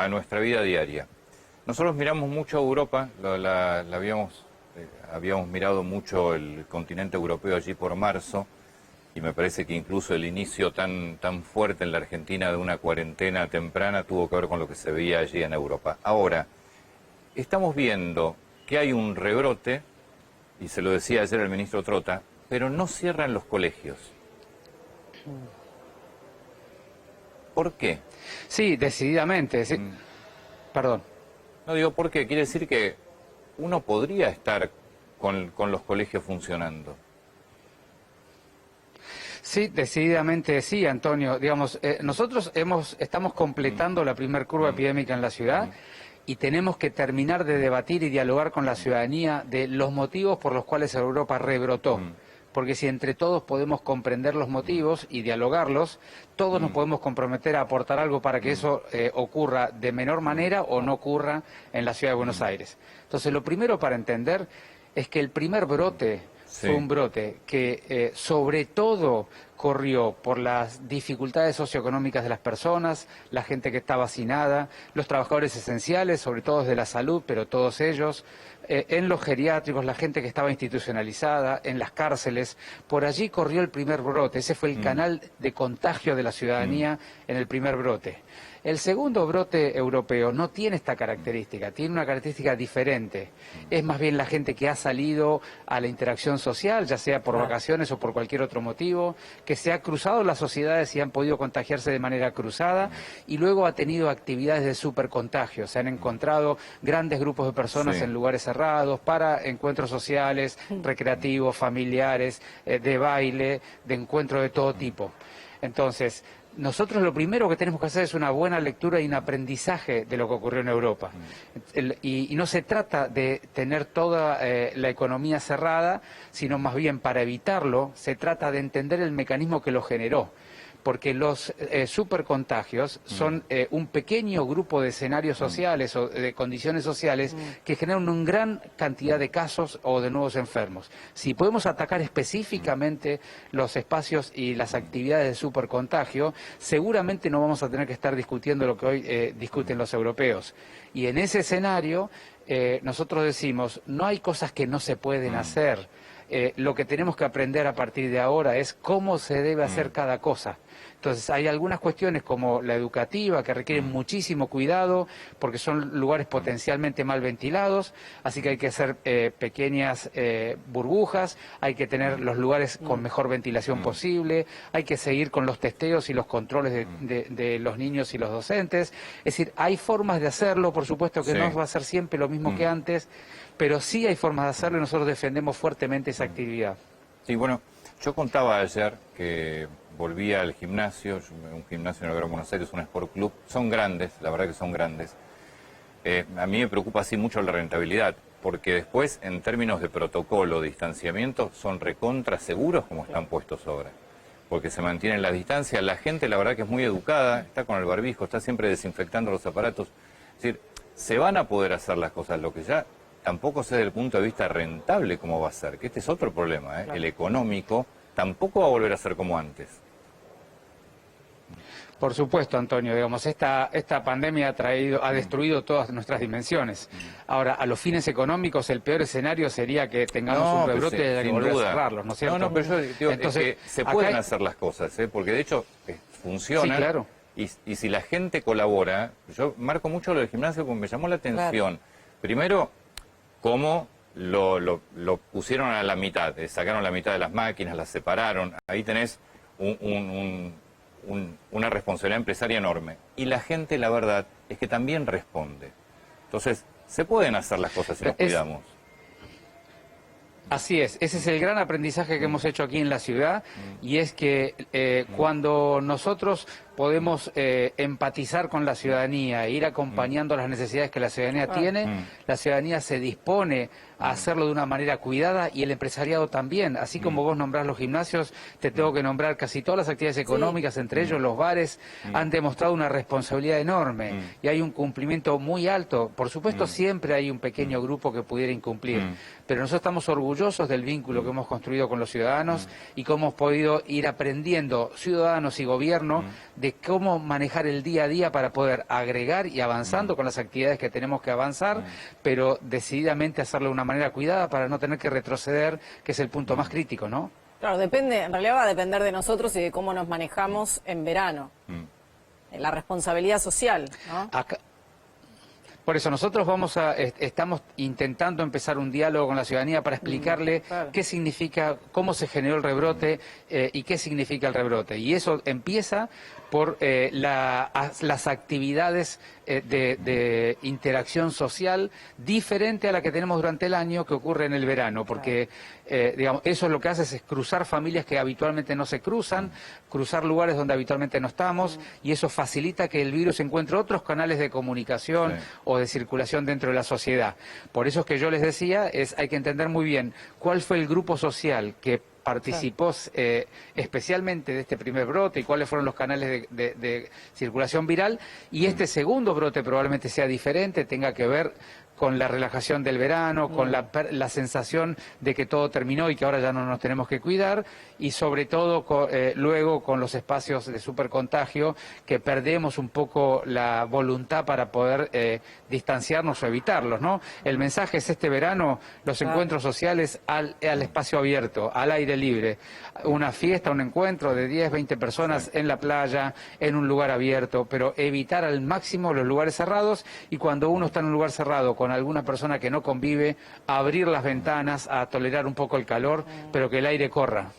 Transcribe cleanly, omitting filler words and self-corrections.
a nuestra vida diaria. Nosotros miramos mucho a Europa, habíamos mirado mucho el continente europeo allí por marzo, y me parece que incluso el inicio tan fuerte en la Argentina de una cuarentena temprana tuvo que ver con lo que se veía allí en Europa. Ahora, estamos viendo que hay un rebrote, y se lo decía ayer el ministro Trota, pero no cierran los colegios. ¿Por qué? Sí, decididamente. Sí. Perdón. No digo por qué, quiere decir que uno podría estar con los colegios funcionando. Sí, decididamente sí, Antonio. Digamos, nosotros estamos completando la primer curva epidémica en la ciudad y tenemos que terminar de debatir y dialogar con la ciudadanía de los motivos por los cuales Europa rebrotó. Porque si entre todos podemos comprender los motivos y dialogarlos, todos nos podemos comprometer a aportar algo para que eso ocurra de menor manera o no ocurra en la ciudad de Buenos Aires. Entonces, lo primero para entender es que el primer brote fue un brote que sobre todo corrió por las dificultades socioeconómicas de las personas, la gente que está vacinada, los trabajadores esenciales, sobre todo de la salud, pero todos ellos, en los geriátricos, la gente que estaba institucionalizada, en las cárceles. Por allí corrió el primer brote, ese fue el canal de contagio de la ciudadanía en el primer brote. El segundo brote europeo no tiene esta característica, tiene una característica diferente. Es más bien la gente que ha salido a la interacción social, ya sea por vacaciones o por cualquier otro motivo, que se ha cruzado las sociedades y han podido contagiarse de manera cruzada, y luego ha tenido actividades de supercontagio. Se han encontrado grandes grupos de personas en lugares cerrados para encuentros sociales, recreativos, familiares, de baile, de encuentro de todo tipo. Entonces, nosotros lo primero que tenemos que hacer es una buena lectura y un aprendizaje de lo que ocurrió en Europa. Y no se trata de tener toda la economía cerrada, sino más bien para evitarlo, se trata de entender el mecanismo que lo generó. Porque los supercontagios son un pequeño grupo de escenarios sociales o de condiciones sociales que generan una gran cantidad de casos o de nuevos enfermos. Si podemos atacar específicamente los espacios y las actividades de supercontagio, seguramente no vamos a tener que estar discutiendo lo que hoy discuten los europeos. Y en ese escenario nosotros decimos, no hay cosas que no se pueden hacer. Lo que tenemos que aprender a partir de ahora es cómo se debe hacer cada cosa. Entonces hay algunas cuestiones como la educativa que requieren muchísimo cuidado porque son lugares potencialmente mal ventilados, así que hay que hacer pequeñas burbujas, hay que tener los lugares con mejor ventilación posible, hay que seguir con los testeos y los controles de los niños y los docentes. Es decir, hay formas de hacerlo, por supuesto que no va a ser siempre lo mismo que antes, pero sí hay formas de hacerlo y nosotros defendemos fuertemente esa actividad. Sí, bueno, yo contaba ayer que volví al gimnasio, un gimnasio en el Gran Buenos Aires, un Sport Club, son grandes, la verdad que son grandes. A mí me preocupa así mucho la rentabilidad, porque después, en términos de protocolo, de distanciamiento, son recontra seguros como están puestos ahora. Porque se mantienen las distancias, la gente la verdad que es muy educada, está con el barbijo, está siempre desinfectando los aparatos. Es decir, se van a poder hacer las cosas, lo que ya tampoco sé desde el punto de vista rentable cómo va a ser, que este es otro problema, el económico tampoco va a volver a ser como antes. Por supuesto, Antonio, digamos, esta pandemia ha destruido todas nuestras dimensiones. Ahora, a los fines económicos, el peor escenario sería que tengamos un rebrote y haya que volver a cerrarlos, ¿no es cierto? No, pero yo digo, entonces, es que se pueden hacer las cosas, porque de hecho funcionan. Sí, claro. Y si la gente colabora, yo marco mucho lo del gimnasio porque me llamó la atención. Primero, cómo lo pusieron a la mitad, sacaron la mitad de las máquinas, las separaron, ahí tenés una responsabilidad empresaria enorme. Y la gente, la verdad, es que también responde. Entonces, se pueden hacer las cosas si nos cuidamos. Así es, ese es el gran aprendizaje que hemos hecho aquí en la ciudad, y es que cuando nosotros podemos empatizar con la ciudadanía e ir acompañando las necesidades que la ciudadanía tiene, la ciudadanía se dispone a hacerlo de una manera cuidada y el empresariado también. Así como vos nombrás los gimnasios, te tengo que nombrar casi todas las actividades económicas, entre ellos los bares, han demostrado una responsabilidad enorme y hay un cumplimiento muy alto. Por supuesto, siempre hay un pequeño grupo que pudiera incumplir, pero nosotros estamos orgullosos del vínculo que hemos construido con los ciudadanos y cómo hemos podido ir aprendiendo, ciudadanos y gobierno, de cómo manejar el día a día para poder agregar y avanzando con las actividades que tenemos que avanzar, pero decididamente hacerlo de una manera cuidada para no tener que retroceder, que es el punto más crítico, ¿no? Claro, depende, en realidad va a depender de nosotros y de cómo nos manejamos en verano. La responsabilidad social, ¿no? Por eso nosotros estamos intentando empezar un diálogo con la ciudadanía para explicarle qué significa, cómo se generó el rebrote y qué significa el rebrote. Y eso empieza por las actividades de interacción social diferente a la que tenemos durante el año, que ocurre en el verano, porque digamos, eso lo que hace es cruzar familias que habitualmente no se cruzan, cruzar lugares donde habitualmente no estamos, y eso facilita que el virus encuentre otros canales de comunicación o de circulación dentro de la sociedad. Por eso es que yo les decía, hay que entender muy bien cuál fue el grupo social que participó especialmente de este primer brote y cuáles fueron los canales de circulación viral, y este segundo brote probablemente sea diferente, tenga que ver con la relajación del verano, con la sensación de que todo terminó y que ahora ya no nos tenemos que cuidar, y sobre todo luego con los espacios de supercontagio, que perdemos un poco la voluntad para poder distanciarnos o evitarlos, ¿no? El mensaje es este verano, los encuentros sociales al espacio abierto, al aire libre, una fiesta, un encuentro de 10, 20 personas en la playa, en un lugar abierto, pero evitar al máximo los lugares cerrados, y cuando uno está en un lugar cerrado con alguna persona que no convive, abrir las ventanas, a tolerar un poco el calor, pero que el aire corra.